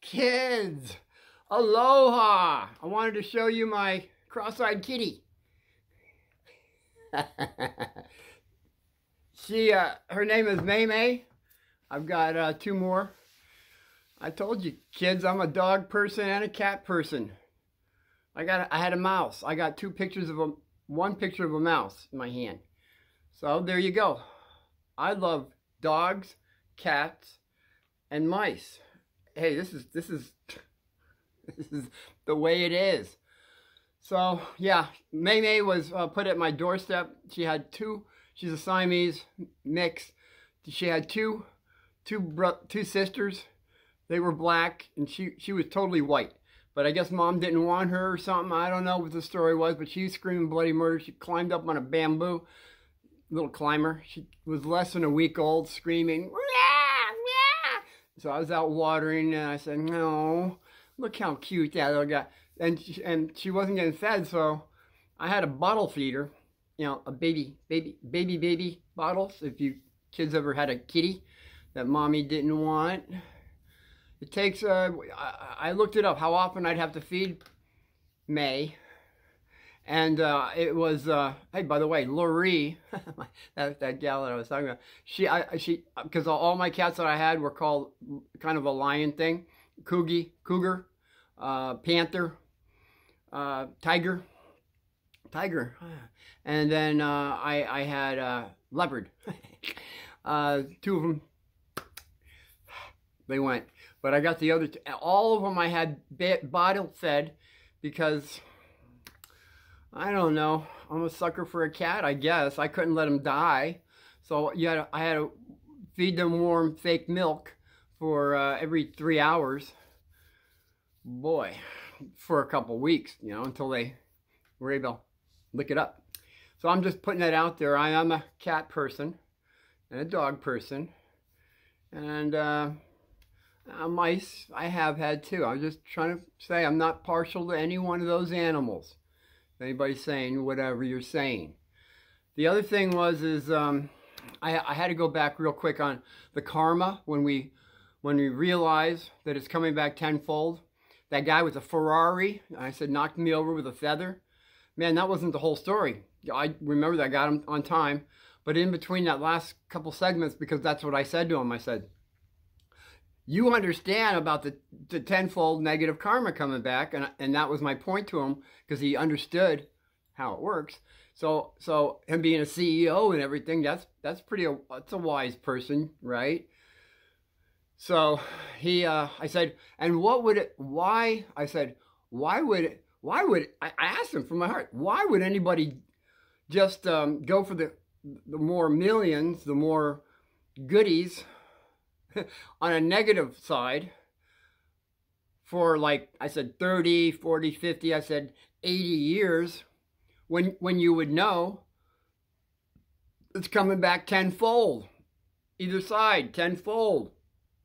Kids, aloha! I wanted to show you my cross-eyed kitty. Her name is May May. I've got two more. I told you, kids, I'm a dog person and a cat person. I had a mouse. I got one picture of a mouse in my hand. So there you go. I love dogs, cats, and mice. Hey, this is the way it is. So yeah, May May was put at my doorstep. She had she's a Siamese mix. She had two sisters. They were black and she was totally white. But I guess mom didn't want her or something. I don't know what the story was, but she was screaming bloody murder. She climbed up on a bamboo, little climber. She was less than a week old, screaming. So I was out watering, and I said, no, look how cute that little guy. And she wasn't getting fed, so I had a bottle feeder, you know, a baby bottles. If you kids ever had a kitty that mommy didn't want. It takes, I looked it up, how often I'd have to feed May. And it was, hey, by the way, Lori, that gal that I was talking about, because all my cats that I had were called kind of a lion thing. Cougar, panther, tiger. And then I had leopard. Two of them, they went. But I got the other, all of them I had bottle fed because, I don't know, I'm a sucker for a cat, I guess. I couldn't let them die. So yeah, I had to feed them warm fake milk for every 3 hours. Boy, for a couple weeks, you know, until they were able to lick it up. So I'm just putting that out there. I am a cat person and a dog person. And mice, I have had too. I'm just trying to say I'm not partial to any one of those animals. If anybody's saying whatever you're saying. The other thing was I had to go back real quick on the karma when we realize that it's coming back tenfold. That guy with a Ferrari, I said, knocked me over with a feather. Man, that wasn't the whole story. I remember that I got him on time. But in between that last couple segments, because that's what I said to him, I said, you understand about the tenfold negative karma coming back, and that was my point to him, because he understood how it works. So him being a CEO and everything, that's a wise person, right? So I said, and I asked him from my heart, why would anybody just go for the more millions, the more goodies, on a negative side for, like I said, 30, 40, 50, I said 80 years, when you would know it's coming back tenfold, either side, tenfold.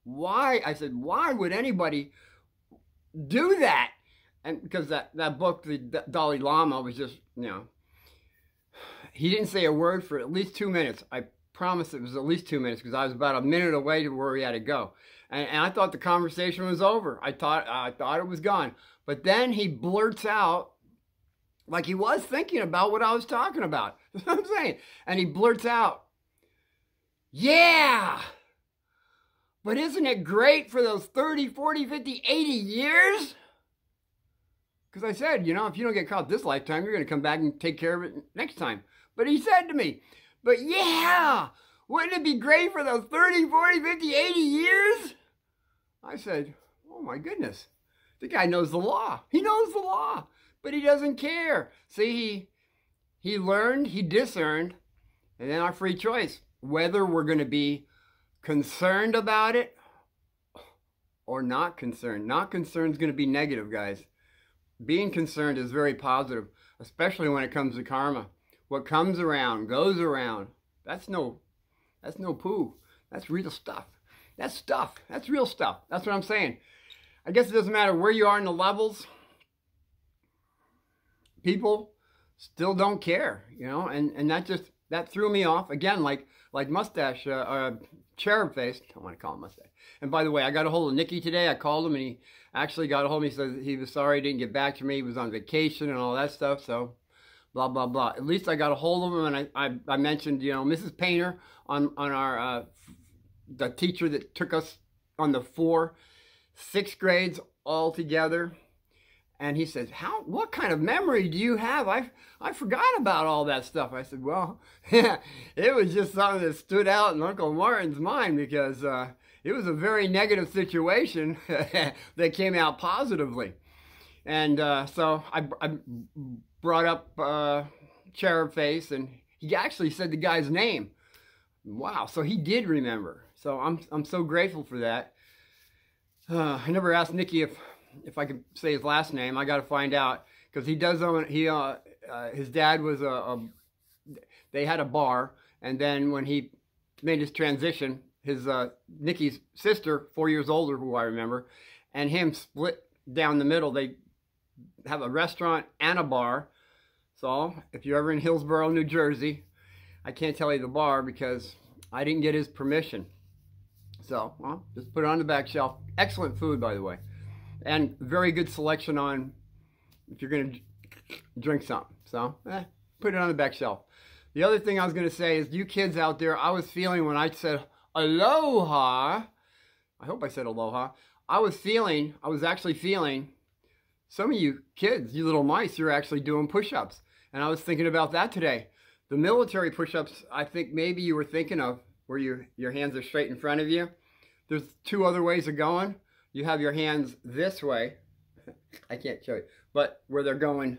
Why? I said, why would anybody do that? And because that book, the Dalai Lama, was just, you know, he didn't say a word for at least 2 minutes. I promise it was at least 2 minutes, because I was about a minute away to where we had to go, and I thought the conversation was over. I thought it was gone. But then he blurts out, like he was thinking about what I was talking about. That's what I'm saying. And he blurts out, yeah, but isn't it great for those 30, 40, 50, 80 years? Because I said, you know, if you don't get caught this lifetime, you're going to come back and take care of it next time. But he said to me, but yeah, wouldn't it be great for those 30, 40, 50, 80 years? I said, oh my goodness, the guy knows the law. He knows the law, but he doesn't care. See, he learned, he discerned, and then our free choice, whether we're going to be concerned about it or not concerned. Not concerned is going to be negative, guys. Being concerned is very positive, especially when it comes to karma. What comes around goes around. That's no poo. That's real stuff. That's stuff. That's real stuff. That's what I'm saying. I guess it doesn't matter where you are in the levels. People still don't care, you know, and that threw me off again, like Mustache cherub face. I don't want to call him mustache. And by the way, I got a hold of Nicky today. I called him, and he actually got a hold of me. He said he was sorry he didn't get back to me. He was on vacation and all that stuff, so blah, blah, blah. At least I got a hold of him, and I mentioned, you know, Mrs. Painter on our, the teacher that took us on the 4 6th grades all together. And he says, what kind of memory do you have? I forgot about all that stuff. I said, well, it was just something that stood out in Uncle Martin's mind because it was a very negative situation that came out positively. And so I brought up Cherub Face, and he actually said the guy's name. Wow, so he did remember. So I'm so grateful for that. I never asked Nicky if I could say his last name. I got to find out, because he does own, his dad was they had a bar, and then when he made his transition, his Nicky's sister, 4 years older, who I remember, and him split down the middle. They have a restaurant and a bar. So if you're ever in Hillsborough, New Jersey, I can't tell you the bar because I didn't get his permission. So, well, just put it on the back shelf. Excellent food, by the way. And very good selection on if you're going to drink something. So, put it on the back shelf. The other thing I was going to say is, you kids out there, I was feeling when I said aloha, I hope I said aloha, I was actually feeling, some of you kids, you little mice, you're actually doing push-ups. And I was thinking about that today. The military push-ups, I think maybe you were thinking of, where your hands are straight in front of you. There's 2 other ways of going. You have your hands this way. I can't show you. But where they're going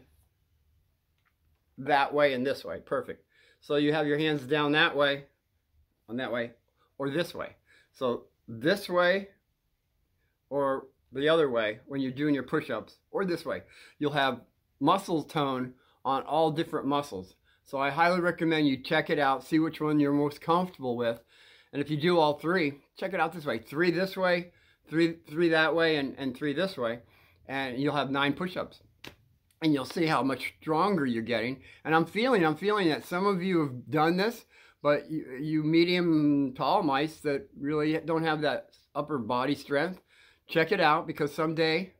that way and this way. Perfect. So you have your hands down that way, on that way, or this way. So this way or the other way when you're doing your push-ups, or this way. You'll have muscle tone on all different muscles. So I highly recommend you check it out, see which one you're most comfortable with. And if you do all 3, check it out this way. 3 this way, 3 that way, and 3 this way. And you'll have 9 push-ups. And you'll see how much stronger you're getting. And I'm feeling that some of you have done this, but you medium tall mice that really don't have that upper body strength, check it out, because someday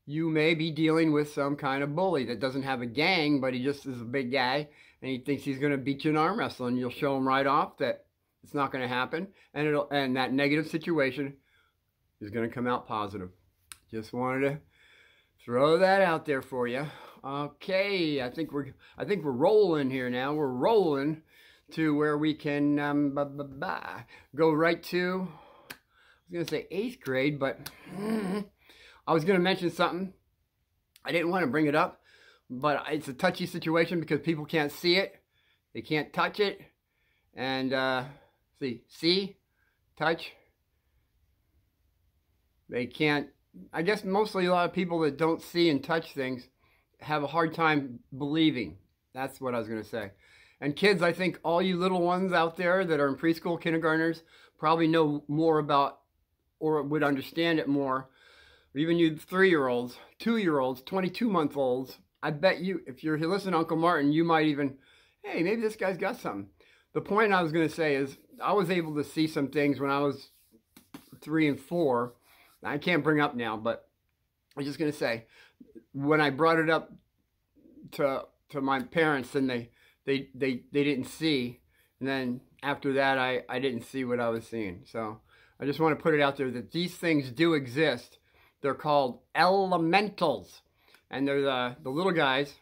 you may be dealing with some kind of bully that doesn't have a gang, but he just is a big guy, and he thinks he's going to beat you in arm wrestling. You'll show him right off that it's not going to happen, and that negative situation is going to come out positive. Just wanted to throw that out there for you. Okay, I think we're rolling here now. We're rolling to where we can go right to, I was going to say 8th grade, but I was going to mention something. I didn't want to bring it up, but it's a touchy situation because people can't see it. They can't touch it. And see, touch. They can't, I guess mostly a lot of people that don't see and touch things have a hard time believing. That's what I was going to say. And kids, I think all you little ones out there that are in preschool, kindergartners, probably know more about, or would understand it more. Even you 3-year-olds, 2-year-olds, 22-month-olds, I bet you, if you're listening to Uncle Martin, you might even, hey, maybe this guy's got something. The point I was going to say is, I was able to see some things when I was 3 and 4. I can't bring up now, but I was just going to say, when I brought it up to my parents, and they didn't see, and then after that, I didn't see what I was seeing. So I just want to put it out there that these things do exist. They're called elementals. And they're the little guys,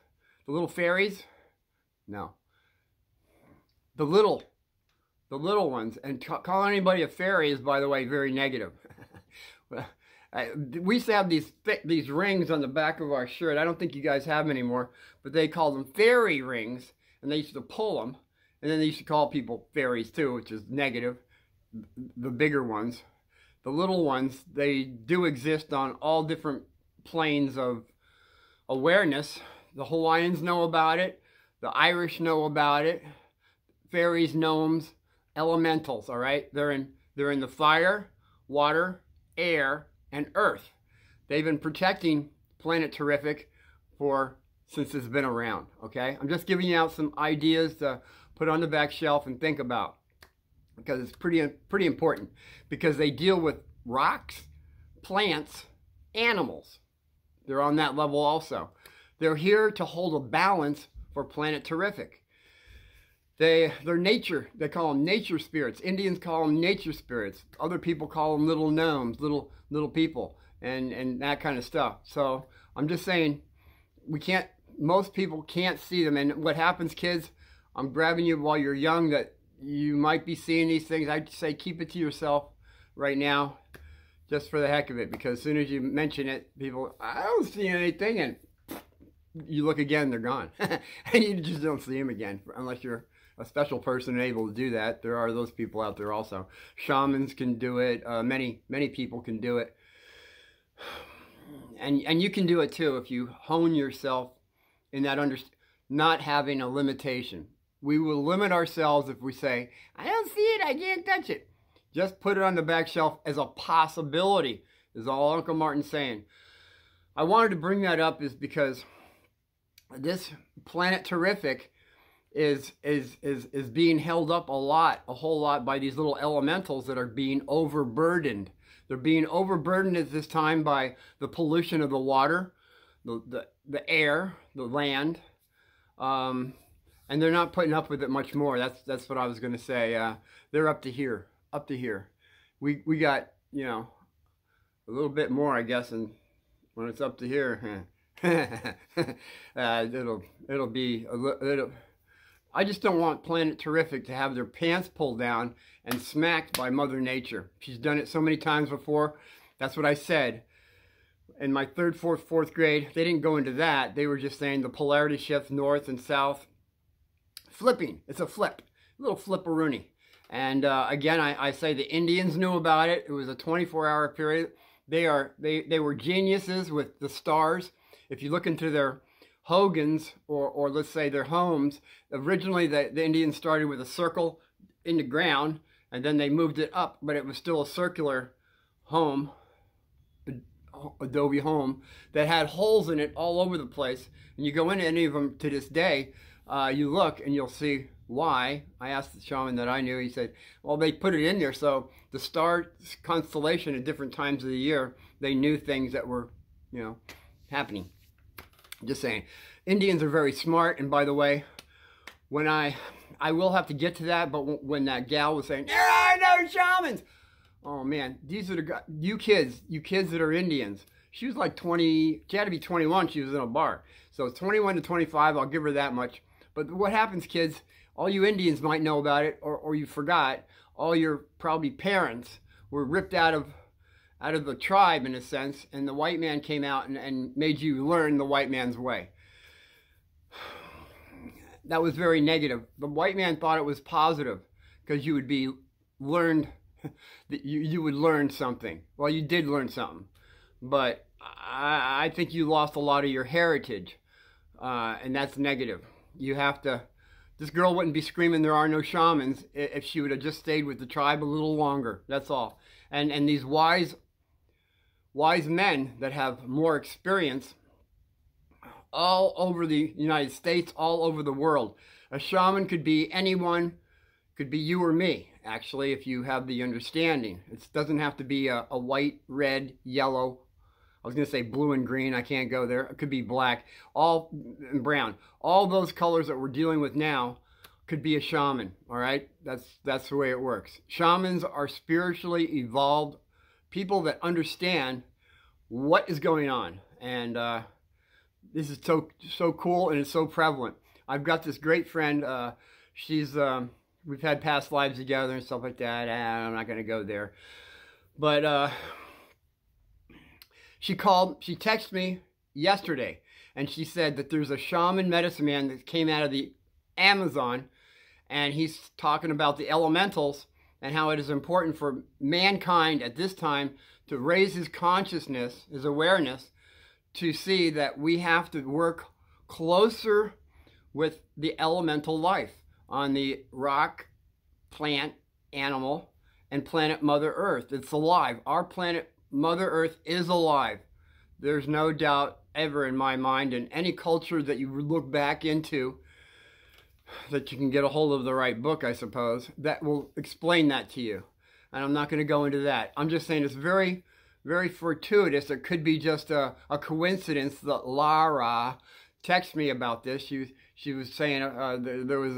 the little fairies. No. The little ones. And calling anybody a fairy is, by the way, very negative. We used to have these rings on the back of our shirt. I don't think you guys have them anymore. But they called them fairy rings. And they used to pull them. And then they used to call people fairies too, which is negative. The bigger ones. The little ones, they do exist on all different planes of awareness. The Hawaiians know about it. The Irish know about it. Fairies, gnomes, elementals, all right? They're in the fire, water, air, and earth. They've been protecting Planet Terrific since it's been around, okay? I'm just giving you out some ideas to put on the back shelf and think about. because it's pretty important, because they deal with rocks, plants, animals. They're on that level also. They're here to hold a balance for Planet Terrific. They're nature. They call them nature spirits. Indians call them nature spirits. Other people call them little gnomes, little people, and that kind of stuff. So I'm just saying, most people can't see them. And what happens, kids, I'm grabbing you while you're young, that you might be seeing these things. I'd say keep it to yourself right now, just for the heck of it, because as soon as you mention it, people, I don't see anything, and you look again, they're gone. And you just don't see them again, unless you're a special person and able to do that. There are those people out there also. Shamans can do it. Many people can do it. And you can do it too if you hone yourself in that not having a limitation. We will limit ourselves if we say, I don't see it, I can't touch it. Just put it on the back shelf as a possibility, is all Uncle Martin's saying. I wanted to bring that up is because this Planet Terrific is being held up a whole lot by these little elementals that are being overburdened. They're being overburdened at this time by the pollution of the water, the air, the land, and they're not putting up with it much more. That's what I was going to say. They're up to here. We got, you know, a little bit more, I guess, and when it's up to here, it'll be a little. I just don't want Planet Terrific to have their pants pulled down and smacked by Mother Nature. She's done it so many times before. That's what I said. In my third, fourth grade, they didn't go into that. They were just saying the polarity shift north and south. Flipping. It's a flip. A little flipperoonie. And again, I say the Indians knew about it. It was a 24-hour period. They were geniuses with the stars. If you look into their hogans, or let's say their homes, originally the Indians started with a circle in the ground, and then they moved it up, but it was still a circular home, adobe home, that had holes in it all over the place. And you go into any of them to this day, you look and you'll see why. I asked the shaman that I knew, he said, well, they put it in there so the star constellation at different times of the year, they knew things that were, you know, happening. Just saying. Indians are very smart, and by the way, when I will have to get to that, but when that gal was saying, there are no shamans, oh man, these are you kids that are Indians. She was like 20, she had to be 21, she was in a bar. So 21 to 25, I'll give her that much. But what happens, kids, all you Indians might know about it, or you forgot, all your probably parents were ripped out of the tribe in a sense, and the white man came out and made you learn the white man's way. That was very negative. The white man thought it was positive because you would be learned, you would learn something. Well, you did learn something, but I think you lost a lot of your heritage, and that's negative. You have to, this girl wouldn't be screaming there are no shamans if she would have just stayed with the tribe a little longer. That's all. And these wise men that have more experience all over the United States, all over the world. A shaman could be anyone, could be you or me, actually, if you have the understanding. It doesn't have to be a white, red, yellow. I was going to say blue and green. I can't go there. It could be black, all and brown. All those colors that we're dealing with now could be a shaman, all right? That's the way it works. Shamans are spiritually evolved people that understand what is going on, and this is so cool, and it's so prevalent. I've got this great friend. She's we've had past lives together and stuff like that. I'm not going to go there, but she texted me yesterday, and she said that there's a shaman medicine man that came out of the Amazon, and he's talking about the elementals and how it is important for mankind at this time to raise his consciousness, his awareness, to see that we have to work closer with the elemental life on the rock, plant, animal, and planet Mother Earth. It's alive. Our planet Mother Earth is alive. There's no doubt ever in my mind, in any culture that you look back into, that you can get a hold of the right book, I suppose, that will explain that to you. And I'm not going to go into that. I'm just saying it's very, very fortuitous. It could be just a coincidence that Lara texted me about this. She was saying there was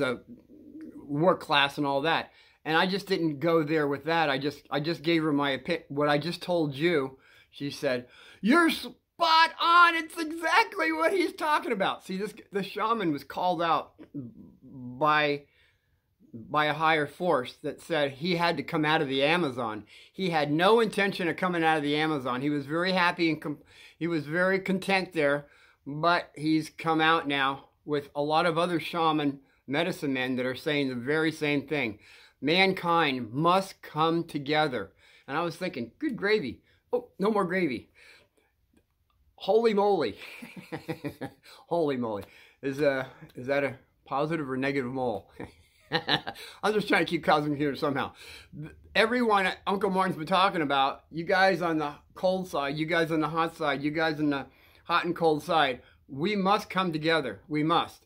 a work class and all that. And I just didn't go there with that. I just gave her my opinion. What I just told you, she said, "You're spot on. It's exactly what he's talking about." See, the shaman was called out by a higher force that said he had to come out of the Amazon. He had no intention of coming out of the Amazon. He was very happy and he was very content there, but he's come out now with a lot of other shaman medicine men that are saying the very same thing. Mankind must come together. And I was thinking, good gravy. Oh, no more gravy. Holy moly. Holy moly. Is that a positive or negative mole? I'm just trying to keep cosmic here somehow. Everyone Uncle Martin's been talking about, you guys on the cold side, you guys on the hot side, you guys on the hot and cold side, we must come together. We must.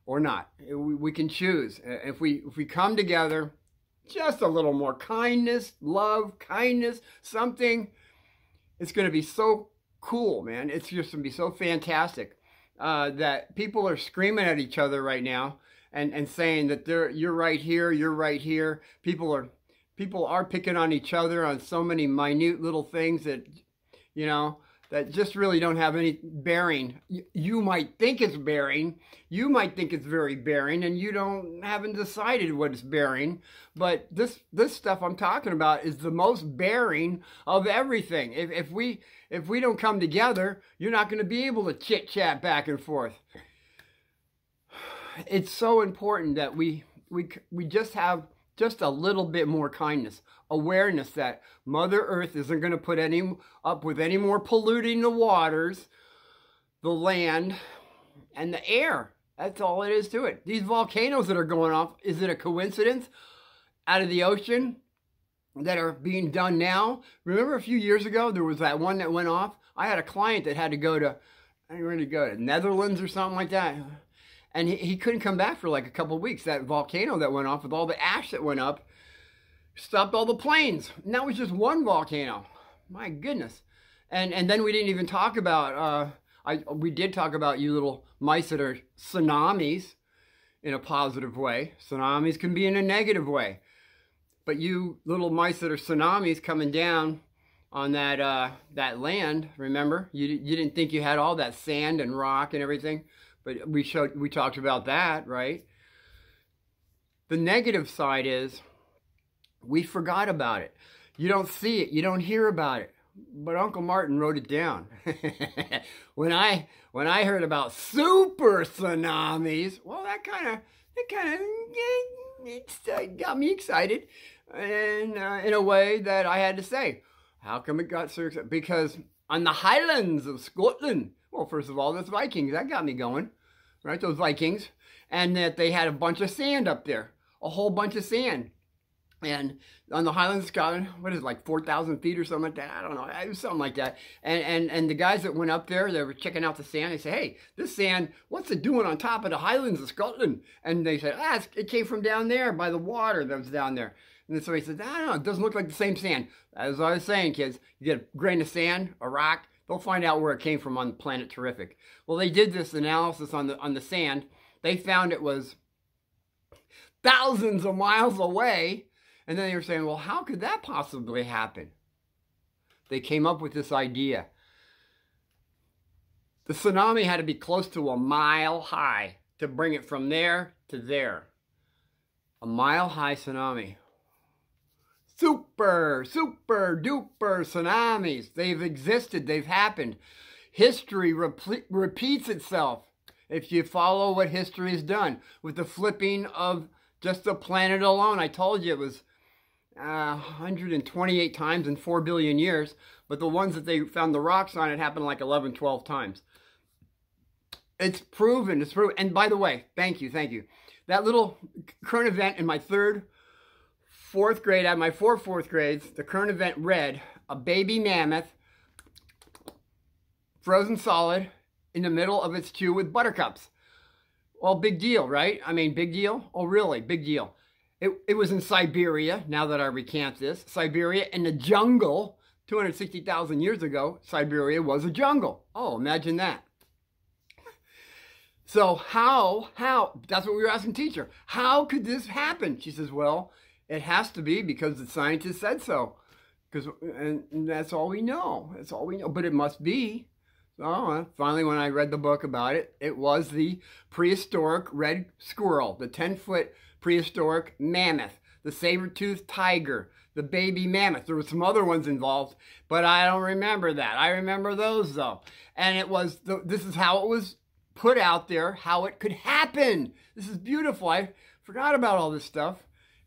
Or not. We can choose. If we come together, just a little more kindness, love, kindness, something, it's going to be so cool, man. It's just going to be so fantastic that people are screaming at each other right now and saying that you're right here, you're right here. People are picking on each other on so many minute little things that, you know, that just really don't have any bearing. You might think it's bearing. You might think it's very bearing, and you haven't decided what it's bearing. But this stuff I'm talking about is the most bearing of everything. If we don't come together, you're not going to be able to chit chat back and forth. It's so important that we just have just a little bit more kindness, awareness that Mother Earth isn't going to put up with any more polluting the waters, the land, and the air. That's all it is to it. These volcanoes that are going off, is it a coincidence? Out of the ocean that are being done now? Remember a few years ago, there was that one that went off? I had a client that had to go to, I don't know where to go, to Netherlands or something like that. And he couldn't come back for like a couple of weeks. That volcano that went off with all the ash that went up stopped all the planes. And that was just one volcano. My goodness. And then we didn't even talk about, we did talk about you little mice that are tsunamis in a positive way. Tsunamis can be in a negative way. But you little mice that are tsunamis coming down on that land, remember? You didn't think you had all that sand and rock and everything. But we talked about that, right? The negative side is we forgot about it. You don't see it. You don't hear about it. But Uncle Martin wrote it down. When I heard about super tsunamis, well, that kind of got me excited, and in a way that I had to say, how come it got so excited? Because on the Highlands of Scotland. Well, first of all, those Vikings, that got me going, right? Those Vikings. And that they had a bunch of sand up there, a whole bunch of sand. And on the Highlands of Scotland, what is it, like 4,000 feet or something like that? I don't know. It was something like that. And the guys that went up there, they were checking out the sand. They said, hey, this sand, what's it doing on top of the Highlands of Scotland? And they said, it came from down there by the water that was down there. And so he said, I don't know, it doesn't look like the same sand. As I was saying, kids, you get a grain of sand, a rock, they'll find out where it came from on the planet Terrific. Well, they did this analysis on the sand. They found it was thousands of miles away. And then they were saying, well, how could that possibly happen? They came up with this idea. The tsunami had to be close to a mile high to bring it from there to there. A mile high tsunami. Super duper tsunamis. They've existed. They've happened. History repeats itself if you follow what history has done with the flipping of just the planet alone. I told you it was 128 times in 4 billion years, but the ones that they found the rocks on, it happened like 11, 12 times. It's proven. It's proven. And by the way, thank you. That little current event in my fourth grade, out of my fourth grades, the current event read, a baby mammoth, frozen solid, in the middle of its chew with buttercups. Well, big deal, right? I mean, big deal? Oh, really? Big deal. It was in Siberia, now that I recant this. Siberia, in the jungle, 260,000 years ago, Siberia was a jungle. Oh, imagine that. So how, that's what we were asking teacher. How could this happen? She says, well, it has to be because the scientists said so. And that's all we know. That's all we know. But it must be. So finally, when I read the book about it, it was the prehistoric red squirrel, the 10-foot prehistoric mammoth, the saber-toothed tiger, the baby mammoth. There were some other ones involved, but I don't remember that. I remember those, though. And it was, this is how it was put out there, how it could happen. This is beautiful. I forgot about all this stuff,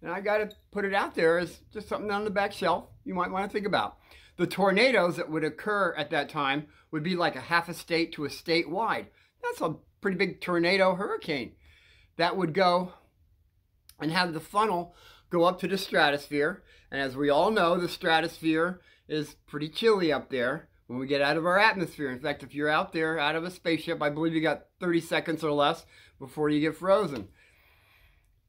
and I got to put it out there as just something on the back shelf you might want to think about. The tornadoes that would occur at that time would be like a half a state to a state wide. That's a pretty big tornado hurricane. That would go and have the funnel go up to the stratosphere. And as we all know, the stratosphere is pretty chilly up there when we get out of our atmosphere. In fact, if you're out there out of a spaceship, I believe you got 30 seconds or less before you get frozen.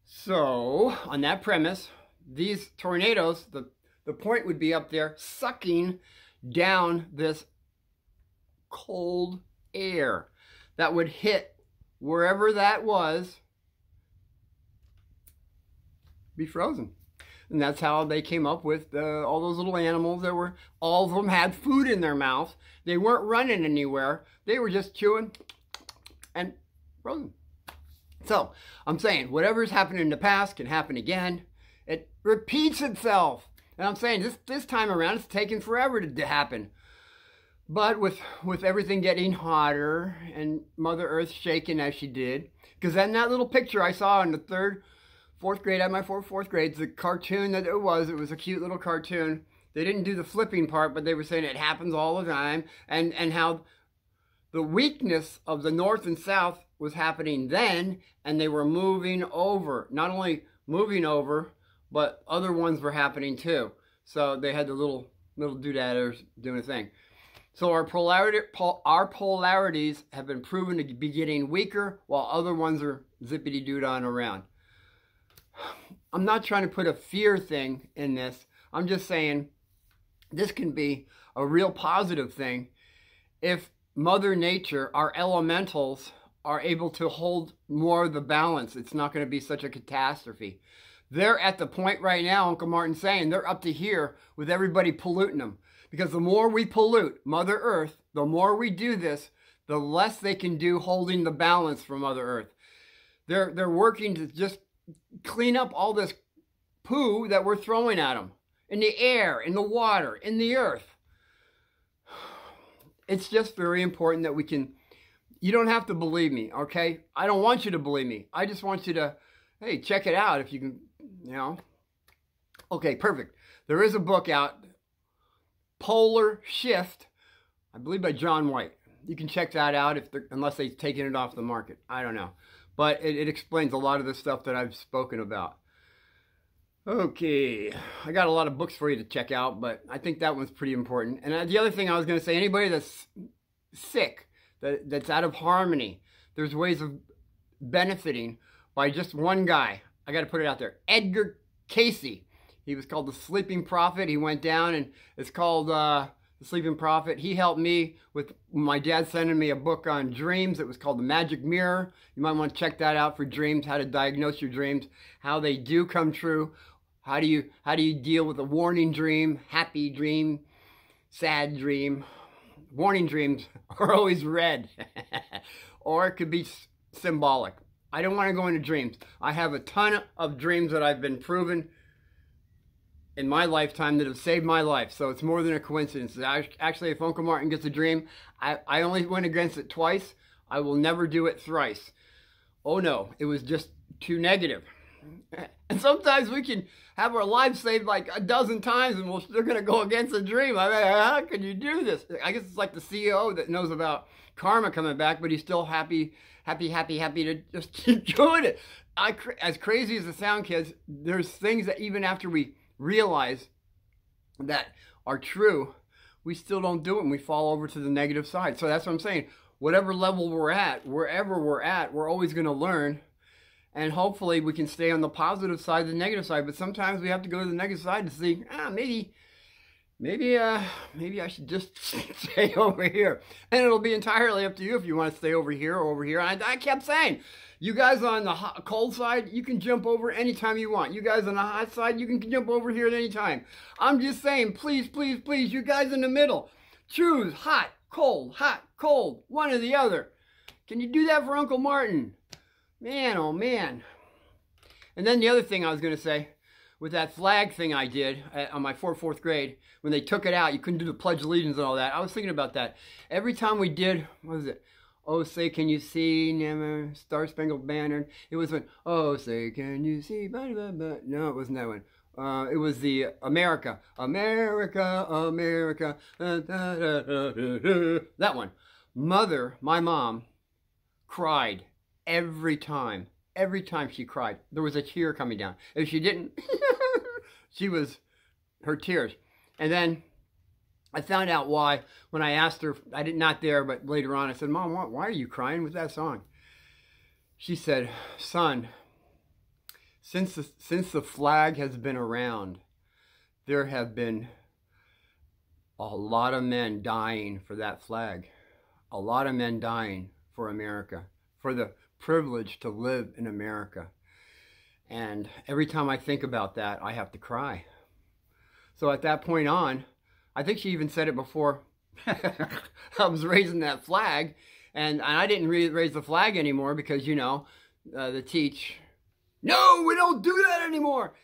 So on that premise, these tornadoes, the point would be up there sucking down this cold air that would hit wherever that was, be frozen. And that's how they came up with all those little animals that were, all of them had food in their mouth. They weren't running anywhere. They were just chewing and frozen. So I'm saying whatever's happened in the past can happen again. It repeats itself. And I'm saying this time around, it's taken forever to happen. But with everything getting hotter and Mother Earth shaking as she did, because then that little picture I saw in the fourth grade, at my fourth grade, the cartoon that it was a cute little cartoon. They didn't do the flipping part, but they were saying it happens all the time, and how the weakness of the North and South was happening then, and they were moving over. Not only moving over, but other ones were happening too. So they had the little doodadders doing a thing. So our polarities have been proven to be getting weaker, while other ones are zippity-doo-dah around. I'm not trying to put a fear thing in this. I'm just saying this can be a real positive thing if Mother Nature, our elementals, are able to hold more of the balance. It's not going to be such a catastrophe. They're at the point right now, Uncle Martin's saying, they're up to here with everybody polluting them. Because the more we pollute Mother Earth, the more we do this, the less they can do holding the balance for Mother Earth. They're working to just clean up all this poo that we're throwing at them. In the air, in the water, in the earth. It's just very important that we can, you don't have to believe me, okay? I don't want you to believe me. I just want you to, hey, check it out if you can, you know. Okay, perfect. There is a book out, Polar Shift, I believe by John White. You can check that out unless they've taken it off the market. I don't know. But it explains a lot of the stuff that I've spoken about. Okay, I got a lot of books for you to check out, but I think that one's pretty important. And the other thing I was going to say, anybody that's sick, that's out of harmony, there's ways of benefiting by just one guy. I got to put it out there. Edgar Cayce. He was called the Sleeping Prophet. He went down, and it's called the Sleeping Prophet. He helped me with my dad sending me a book on dreams. It was called The Magic Mirror. You might want to check that out for dreams, how to diagnose your dreams, how they do come true. How do you deal with a warning dream, happy dream, sad dream? Warning dreams are always red, or it could be symbolic. I don't want to go into dreams. I have a ton of dreams that I've been proven in my lifetime that have saved my life. So it's more than a coincidence. Actually, if Uncle Martin gets a dream, I only went against it twice. I will never do it thrice. Oh no, it was just too negative. And sometimes we can have our lives saved like a dozen times and we're still going to go against a dream. I mean, how can you do this? I guess it's like the CEO that knows about karma coming back, but he's still happy to just keep doing it. As crazy as the sound, kids, there's things that even after we realize that are true, we still don't do it and we fall over to the negative side. So that's what I'm saying. whatever level we're at, wherever we're at, we're always going to learn. And hopefully we can stay on the positive side, the negative side. But sometimes we have to go to the negative side to see, maybe I should just stay over here. And it'll be entirely up to you if you want to stay over here or over here. I kept saying, you guys on the cold side, you can jump over anytime you want. You guys on the hot side, you can jump over here at any time. I'm just saying, please, please, please, you guys in the middle, choose hot, cold, one or the other. Can you do that for Uncle Martin? Man, oh man. And then the other thing I was going to say, with that flag thing I did on my fourth grade, when they took it out, you couldn't do the Pledge of Allegiance and all that. I was thinking about that. Every time we did, what was it? Oh, say, can you see, Star Spangled Banner? It was when, oh, say, can you see, blah, blah, blah. No, it wasn't that one. It was the America, America, America, da, da, da, da, da. That one. My mom, cried every time she cried. There was a tear coming down. If she didn't, her tears. And then I found out why when I asked her, not there, but later on, I said, Mom, why are you crying with that song? She said, son, since the flag has been around, there have been a lot of men dying for that flag. A lot of men dying for America, for the privilege to live in America. And every time I think about that, I have to cry. So at that point on, I think she even said it before I was raising that flag. And I didn't raise the flag anymore because, you know, the teach, no, we don't do that anymore.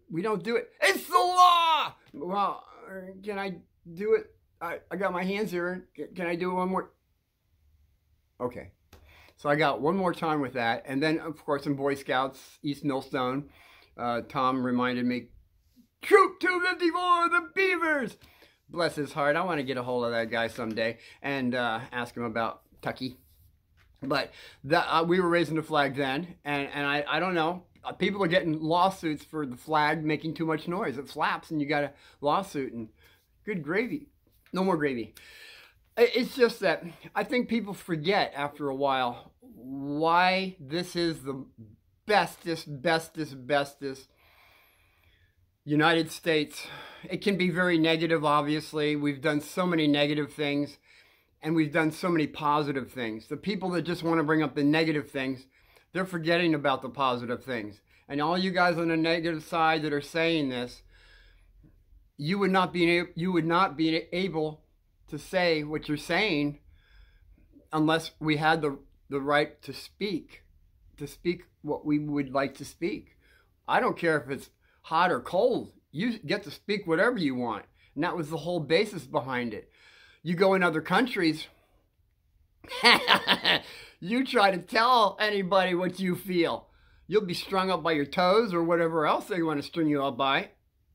We don't do it. It's the law. Well, can I do it? I got my hands here. Can I do it one more? Okay. So I got one more time with that. And then, of course, in Boy Scouts, East Millstone, Tom reminded me, Troop 254, the Beavers! Bless his heart. I want to get a hold of that guy someday and ask him about Tucky. But we were raising the flag then, and I don't know. People are getting lawsuits for the flag making too much noise. It flaps, and you got a lawsuit, and good gravy. No more gravy. It's just that I think people forget after a while why this is the bestest United States. It can be very negative, obviously. We've done so many negative things, and we've done so many positive things. The people that just want to bring up the negative things, they're forgetting about the positive things. And all you guys on the negative side that are saying this, you would not be able to say what you're saying unless we had the right to speak what we would like to speak. I don't care if it's hot or cold. You get to speak whatever you want. And that was the whole basis behind it. You go in other countries, you try to tell anybody what you feel. You'll be strung up by your toes or whatever else they want to string you up by,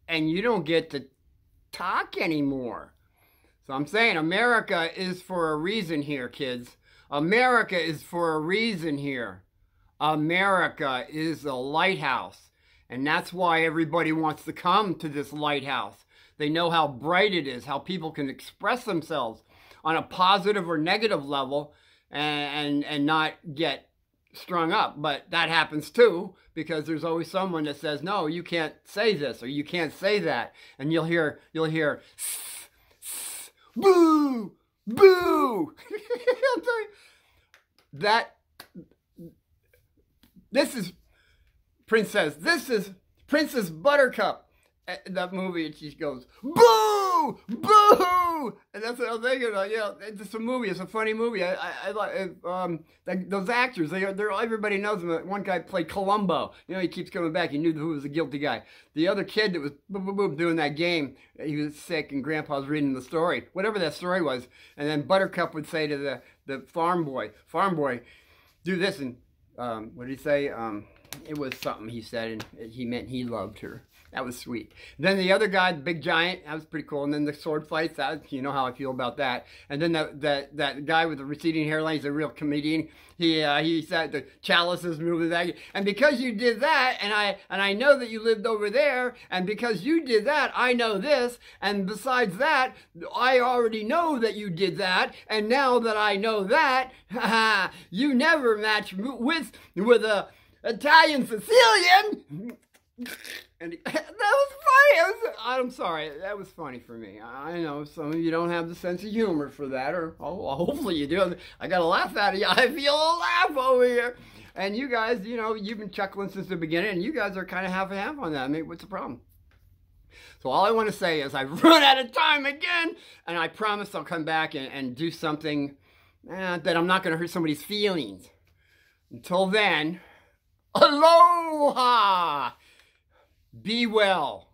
and you don't get to talk anymore. So I'm saying America is for a reason here, kids. America is for a reason here. America is a lighthouse. And that's why everybody wants to come to this lighthouse. They know how bright it is, how people can express themselves on a positive or negative level and not get strung up. But that happens too, because there's always someone that says, no, you can't say this or you can't say that. And you'll hear boo, boo. This is Princess Buttercup. That movie, and she goes, boo, boo, and that's what I'm thinking about. Yeah, it's a movie. It's a funny movie. I like those actors. They're everybody knows them. One guy played Columbo. You know, he keeps coming back. He knew who was the guilty guy. The other kid that was doing that game, he was sick, and Grandpa was reading the story, whatever that story was. And then Buttercup would say to the farm boy, do this, and what did he say? It was something he said, and he meant he loved her. That was sweet. Then the other guy, the big giant, that was pretty cool. And then the sword fights, that, you know how I feel about that. And then that guy with the receding hairline, he's a real comedian. He said the chalices moving back. And because you did that, and I know that you lived over there, and because you did that, I know this. And besides that, I already know that you did that. And now that I know that, you never match with a Italian Sicilian. And that was funny. I'm sorry. That was funny for me. I know some of you don't have the sense of humor for that, or hopefully you do. I got to laugh at you. I feel a laugh over here. And you guys, you know, you've been chuckling since the beginning, and you guys are kind of half and half on that. I mean, what's the problem? So all I want to say is I've run out of time again, and I promise I'll come back and do something that I'm not going to hurt somebody's feelings. Until then, aloha! Be well.